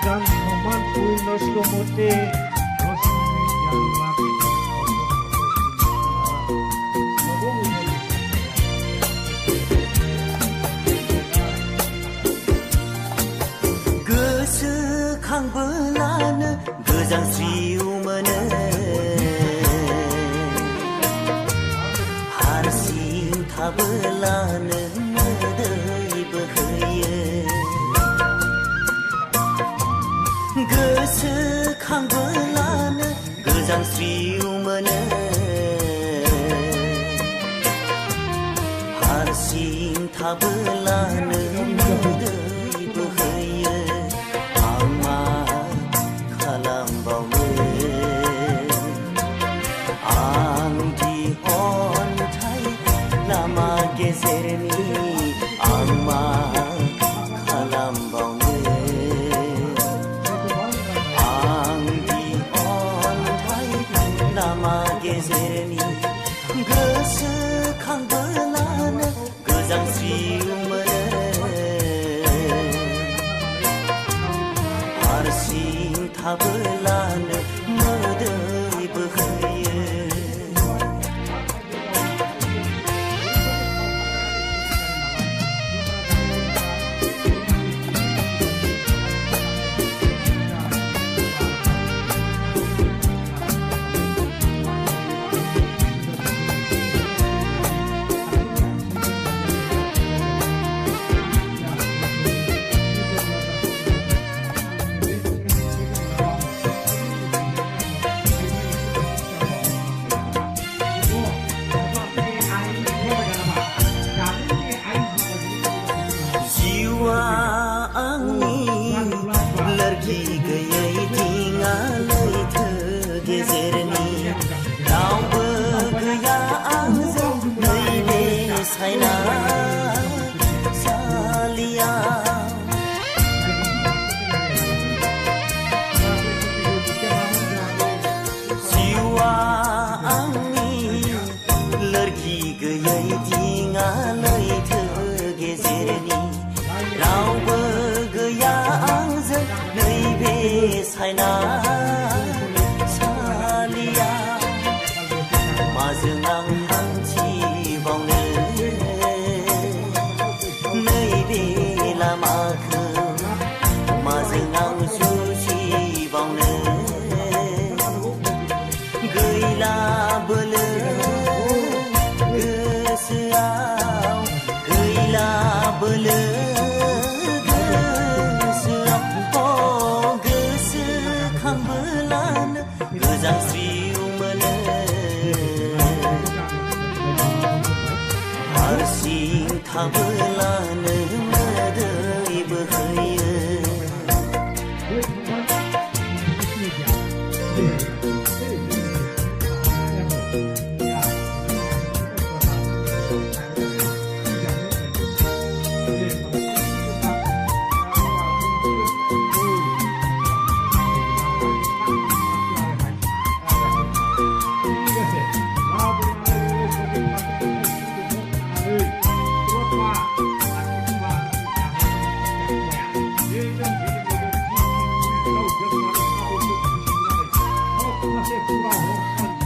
Dan memantui nos komote nos yang rapi गोसोखांबोलानो गोजांस्रिउ मोनो हारसिं थाबोलानो मोदै बोहैयो गोसोखांबोलानो गोजांस्रिउ मोनो हारसिं थाबोलानो मोदै बोहैयो आं मा खालामबावनो आं दिहन्थाय लामा गेजेरनि आं मा खालामबावनो लामा गेजेरनि गोसोखांबोलानो गोजांस्रिउ मोनो हारसिं थाबोलानो मोदै बोहैयो माजों आं हान्थिबावनो नैबे लामाखौ माजों आं जुजिबावनो गैला बोलो गोसोआव गैला बोलो गोसोखांबोलानो गोजांस्रिउ मोनो हारसिं थाबोलानो मोदै बोहैयो Hãy subscribe cho kênh Ghiền Mì Gõ để không bỏ lỡ những video hấp dẫn